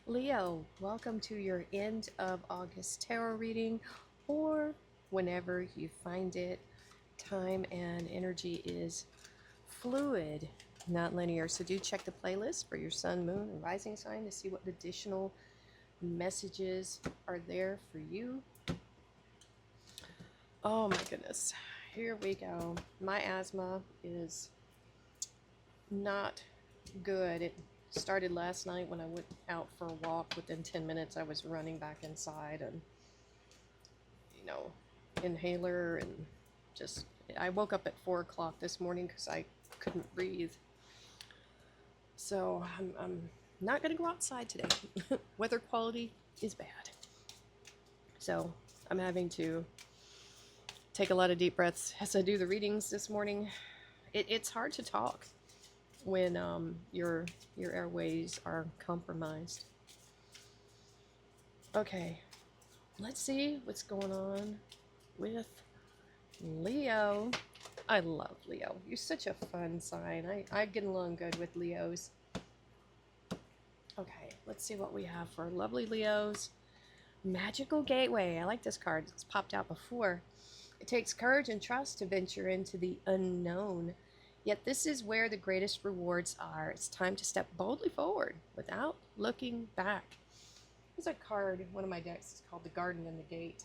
Leo, welcome to your end of August tarot reading, or whenever you find it. Time and energy is fluid, not linear. So do check the playlist for your sun, moon, and rising sign to see what additional messages are there for you. Oh my goodness. Here we go. My asthma is not good. It started last night when I went out for a walk. Within 10 minutes, I was running back inside and, you know, inhaler and just. I woke up at 4 o'clock this morning because I couldn't breathe. So I'm not going to go outside today. Weather quality is bad. So I'm having to take a lot of deep breaths as I do the readings this morning. It's hard to talk when your airways are compromised. Okay, let's see what's going on with Leo. I love Leo. You're such a fun sign. I get along good with Leos. Okay, let's see what we have for lovely Leos. Magical Gateway. I like this card. It's popped out before. It takes courage and trust to venture into the unknown. Yet this is where the greatest rewards are. It's time to step boldly forward without looking back. There's a card, one of my decks is called The Garden and the Gate.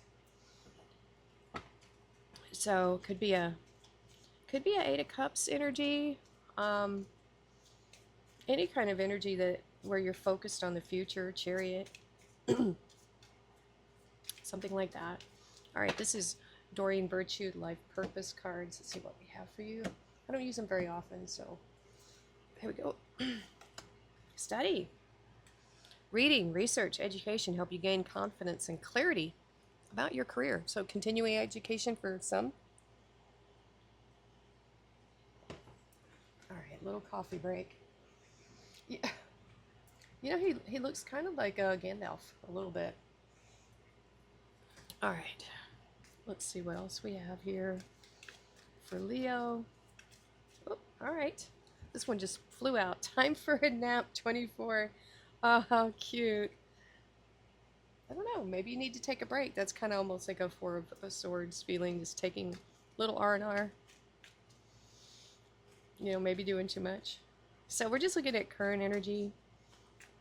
So could be a Eight of Cups energy. Any kind of energy that where you're focused on the future, Chariot. Something like that. All right, this is Doreen Virtue, Life Purpose cards. Let's see what we have for you. I don't use them very often, so here we go. Study. Reading, research, education help you gain confidence and clarity about your career. So continuing education for some. All right, little coffee break. Yeah. You know, he looks kind of like Gandalf a little bit. All right, let's see what else we have here for Leo. Oh, all right. This one just flew out. Time for a nap, 24. Oh, how cute. I don't know. Maybe you need to take a break. That's kind of almost like a Four of Swords feeling, just taking little R&R. You know, maybe doing too much. So we're just looking at current energy.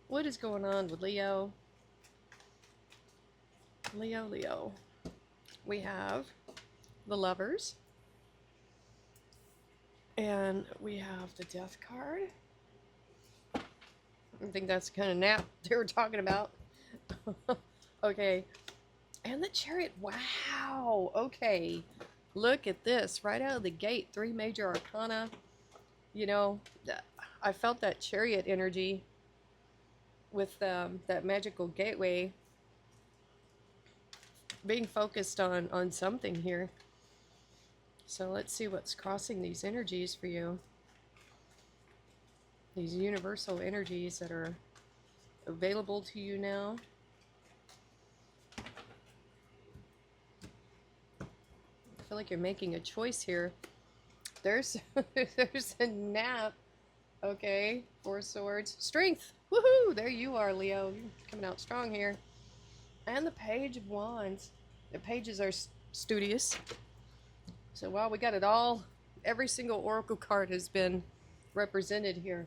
What is going on with Leo? Leo. We have the Lovers. And we have the Death card. I think that's the kind of nap they were talking about. Okay. And the Chariot. Wow. Okay. Look at this. Right out of the gate. 3 major arcana. You know, I felt that Chariot energy with that magical gateway being focused on something here. So let's see what's crossing these energies for you. These universal energies that are available to you now. I feel like you're making a choice here. There's a nap. Okay, 4 swords. Strength. Woohoo! There you are, Leo. You're coming out strong here. And the Page of Wands. The pages are studious. So wow, we got it all. Every single oracle card has been represented here.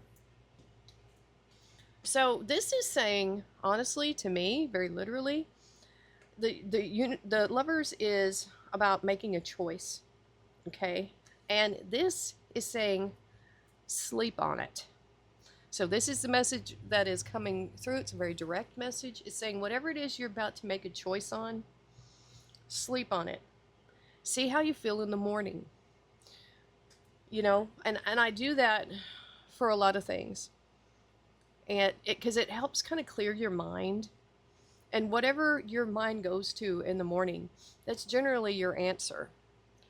So this is saying, honestly, to me, very literally, the Lovers is about making a choice, okay? And this is saying, sleep on it. So this is the message that is coming through. It's a very direct message. It's saying whatever it is you're about to make a choice on, sleep on it. See how you feel in the morning. You know, and I do that for a lot of things. And because it helps kind of clear your mind. And whatever your mind goes to in the morning, that's generally your answer.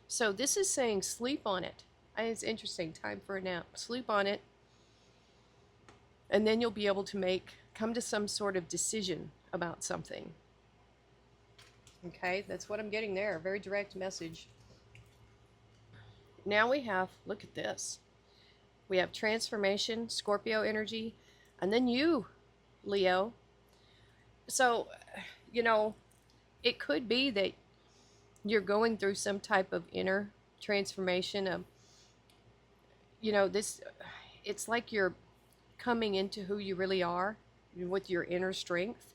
So this is saying sleep on it. And it's interesting. Time for a nap. Sleep on it. And then you'll be able to come to some sort of decision about something. Okay, that's what I'm getting there. Very direct message. Now we have, look at this. We have transformation, Scorpio energy, and then you, Leo. So, you know, it could be that you're going through some type of inner transformation of, this, it's like you're coming into who you really are with your inner strength.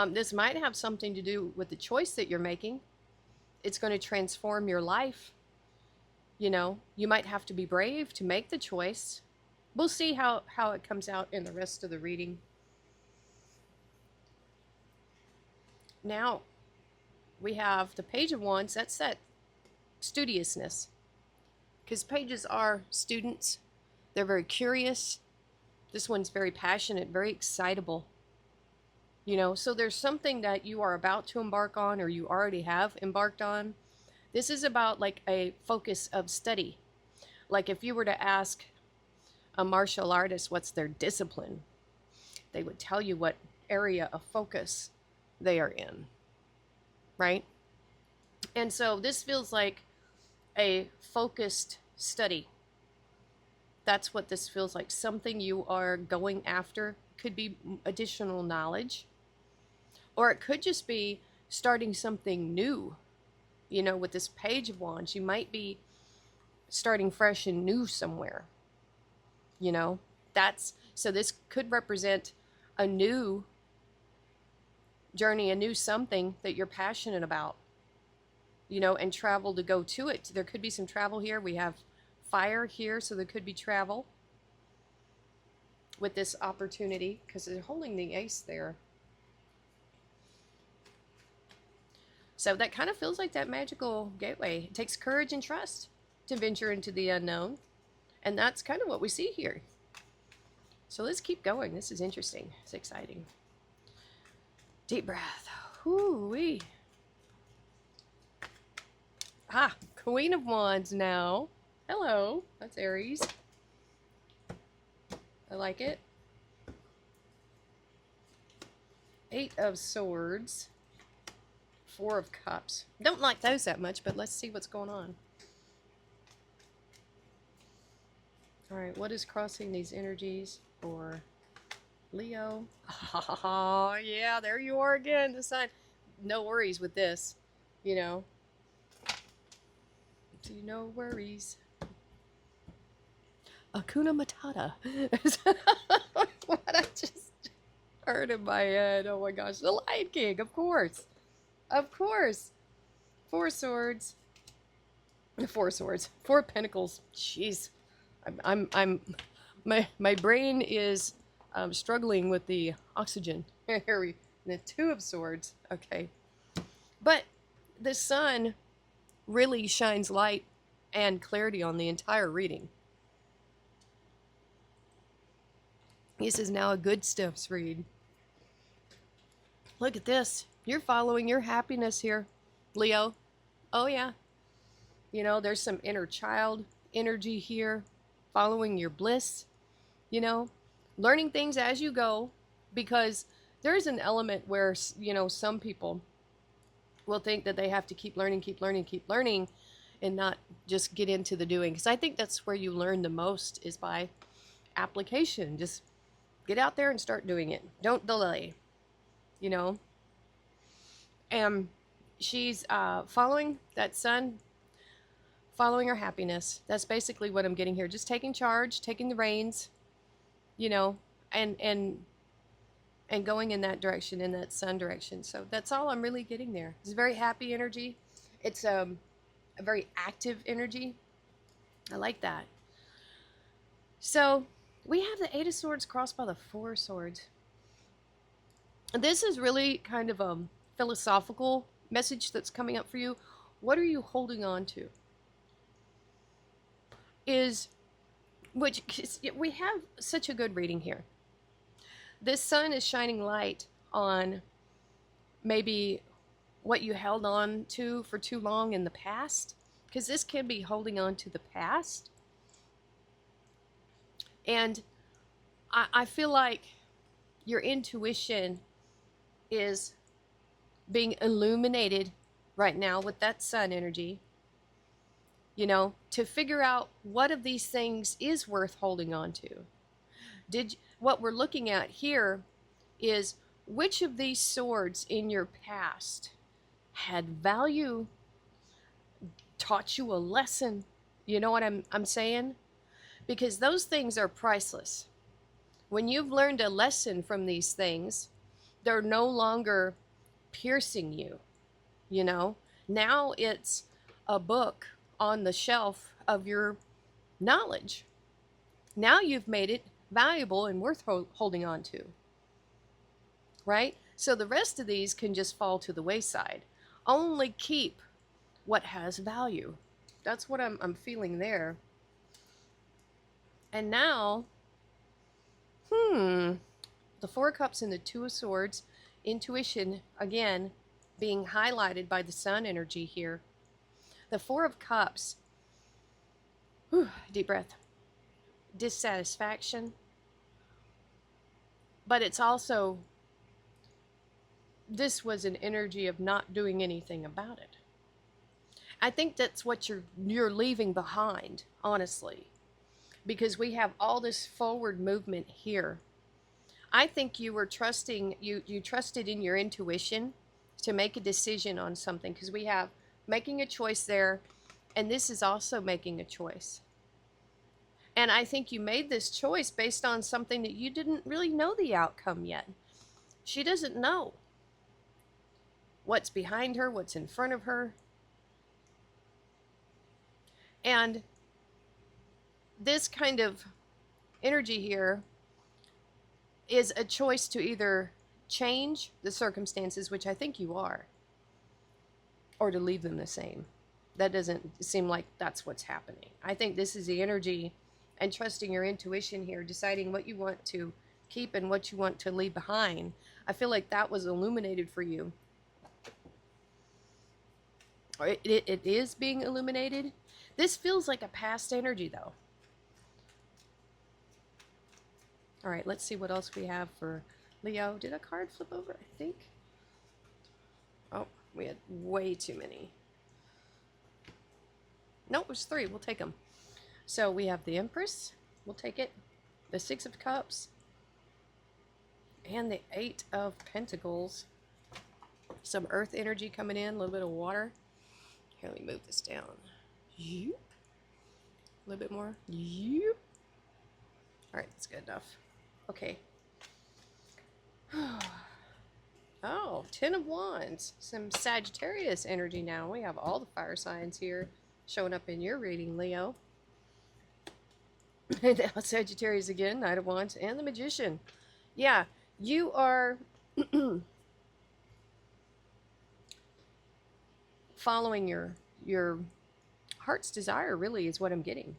This might have something to do with the choice that you're making. It's going to transform your life. You might have to be brave to make the choice. We'll see how it comes out in the rest of the reading. Now, we have the Page of Wands. That's that studiousness. Because pages are students. They're very curious. This one's very passionate, very excitable. So there's something that you are about to embark on or you already have embarked on. This is about like a focus of study. Like if you were to ask a martial artist what's their discipline, they would tell you what area of focus they are in, right? And so this feels like a focused study. That's what this feels like. Something you are going after. Could be additional knowledge. Or it could just be starting something new. With this Page of Wands, you might be starting fresh and new somewhere. So this could represent a new journey, a new something that you're passionate about, and travel to go to it. There could be some travel here. We have fire here, so there could be travel with this opportunity because they're holding the ace there. So that kind of feels like that magical gateway. It takes courage and trust to venture into the unknown. And that's kind of what we see here. So let's keep going. This is interesting. It's exciting. Deep breath. Whoo-wee. Queen of Wands now. Hello. That's Aries. I like it. Eight of Swords. Four of Cups. Don't like those that much, but let's see what's going on. All right, what is crossing these energies for Leo? Oh, yeah, there you are again, the sign. No worries with this, No worries. Hakuna Matata. What I just heard in my head. Oh my gosh, the Lion King, of course. Of course. Four Swords. Four Pentacles. Jeez. My brain is struggling with the oxygen. Here the Two of Swords. Okay. But the sun really shines light and clarity on the entire reading. This is now a good stuffs read. Look at this. You're following your happiness here, Leo. Oh, yeah. There's some inner child energy here, following your bliss, learning things as you go, because there's an element where, some people will think that they have to keep learning, and not just get into the doing. Because I think that's where you learn the most is by application. Just get out there and start doing it. Don't delay, And she's following that sun, following her happiness. That's basically what I'm getting here. Just taking charge, taking the reins, and going in that direction, in that sun direction. So that's all I'm really getting there. It's a very happy energy. It's a very active energy. I like that. So we have the Eight of Swords crossed by the Four of Swords. This is really kind of a philosophical message that's coming up for you. What are you holding on to? We have such a good reading here. This sun is shining light on maybe what you held on to for too long in the past, because this can be holding on to the past. And I feel like your intuition is being illuminated right now with that sun energy, to figure out what of these things is worth holding on to. What we're looking at here is which of these swords in your past had value, taught you a lesson. You know what I'm saying? Because those things are priceless. When you've learned a lesson from these things, they're no longer piercing you, you know? Now it's a book on the shelf of your knowledge. Now you've made it valuable and worth holding on to, right? So the rest of these can just fall to the wayside. Only keep what has value. That's what I'm feeling there. And now, the Four of Cups and the Two of Swords, intuition, again, being highlighted by the sun energy here. The Four of Cups, deep breath, dissatisfaction, but it's also, this was an energy of not doing anything about it. I think that's what you're leaving behind, honestly, because we have all this forward movement here. I think you were trusting, you trusted in your intuition to make a decision on something, because we have making a choice there, and this is also making a choice. And I think you made this choice based on something that you didn't really know the outcome yet. She doesn't know what's behind her, what's in front of her. And this kind of energy here is a choice to either change the circumstances, which I think you are, or to leave them the same. That doesn't seem like that's what's happening. I think this is the energy and trusting your intuition here, deciding what you want to keep and what you want to leave behind. I feel like that was illuminated for you. Or it is being illuminated. This feels like a past energy, though. All right, let's see what else we have for Leo. Did a card flip over, I think? Oh, we had way too many. Nope, it was 3. We'll take them. So we have the Empress. We'll take it. The Six of Cups. And the Eight of Pentacles. Some earth energy coming in. A little bit of water. Here, let me move this down. Yoop. A little bit more. Yoop. All right, that's good enough. Okay. Oh, 10 of Wands. Some Sagittarius energy now. We have all the fire signs here showing up in your reading, Leo. Sagittarius again, Knight of Wands, and the Magician. Yeah, you are following your heart's desire, really, is what I'm getting.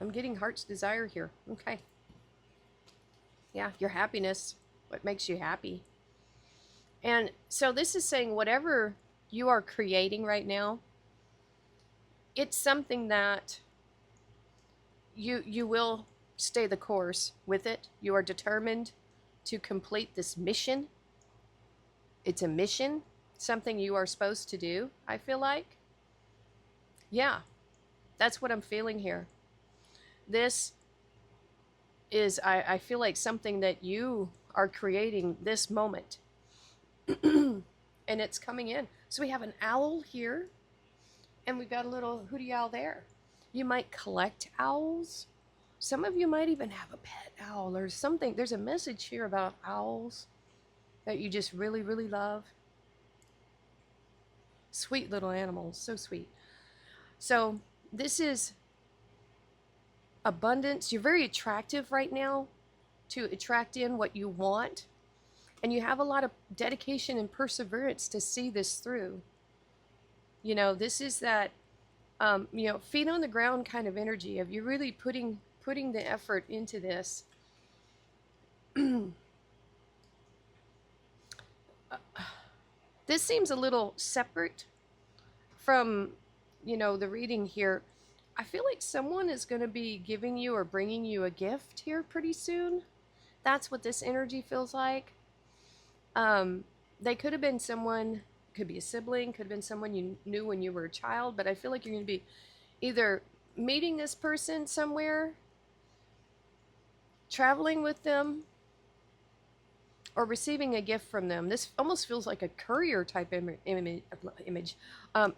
I'm getting heart's desire here. Okay. Yeah, your happiness, what makes you happy. And so this is saying whatever you are creating right now, it's something that you will stay the course with it. You are determined to complete this mission. It's a mission, something you are supposed to do, I feel like. Yeah, that's what I'm feeling here. This is, I feel like, something that you are creating this moment. And it's coming in. So we have an owl here, and we've got a little hooty owl there. You might collect owls. Some of you might even have a pet owl or something. There's a message here about owls that you just really, really love. Sweet little animals, so sweet. So this is abundance. You're very attractive right now to attract in what you want. And you have a lot of dedication and perseverance to see this through. You know, this is that, feet on the ground kind of energy of you really putting the effort into this. This seems a little separate from, the reading here. I feel like someone is going to be giving you or bringing you a gift here pretty soon. That's what this energy feels like. They could have been someone, could be a sibling, could have been someone you knew when you were a child, but I feel like you're going to be either meeting this person somewhere, traveling with them, or receiving a gift from them. This almost feels like a courier type image. Um,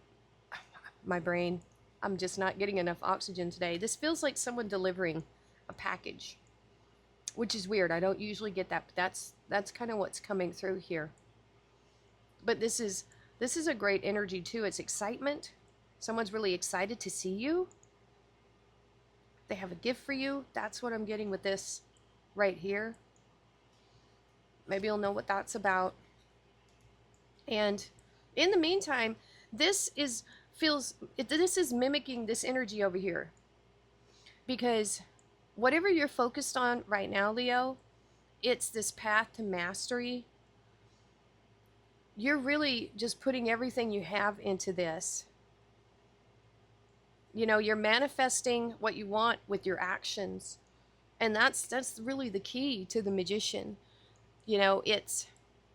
my brain, I'm just not getting enough oxygen today. This feels like someone delivering a package, which is weird. I don't usually get that, but that's kind of what's coming through here. But this is a great energy too. It's excitement. Someone's really excited to see you. They have a gift for you. That's what I'm getting with this right here. Maybe you'll know what that's about. And in the meantime, this is mimicking this energy over here. Because whatever you're focused on right now, Leo, it's this path to mastery. You're really just putting everything you have into this. You know, you're manifesting what you want with your actions. And that's really the key to the magician. You know, it's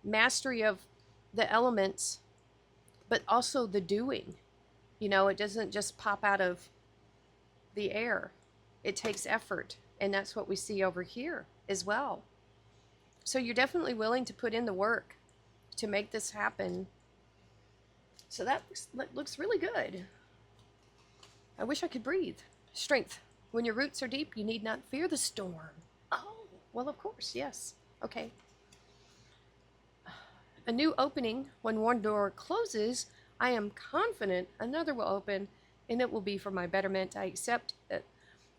mastery of the elements, but also the doing. You know, it doesn't just pop out of the air. It takes effort. And that's what we see over here as well. So you're definitely willing to put in the work to make this happen. So that looks really good. I wish I could breathe. Strength. When your roots are deep, you need not fear the storm. Oh, well, of course, yes. Okay. A new opening. When one door closes, I am confident another will open, and it will be for my betterment. I accept that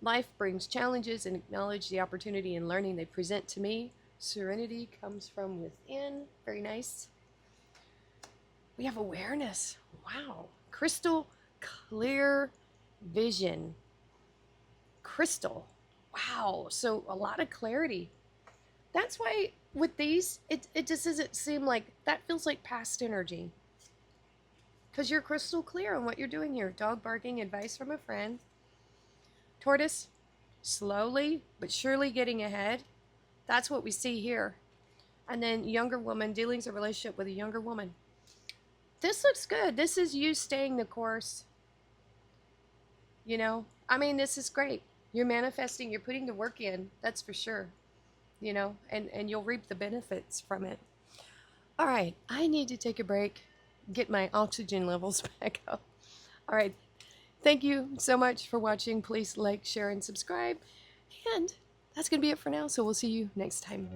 life brings challenges and acknowledge the opportunity and learning they present to me. Serenity comes from within. Very nice. We have awareness. Wow. Crystal clear vision. Crystal. Wow. So a lot of clarity. That's why with these, it just doesn't seem like, that feels like past energy. Because you're crystal clear on what you're doing here. Dog barking, advice from a friend. Tortoise, slowly but surely getting ahead. That's what we see here. And then younger woman, dealings a relationship with a younger woman. This looks good. This is you staying the course. You know, I mean, this is great. You're manifesting, you're putting the work in, that's for sure. You know, and you'll reap the benefits from it. All right, I need to take a break, get my oxygen levels back up. All right, thank you so much for watching. Please like, share, and subscribe. And that's going to be it for now, so we'll see you next time.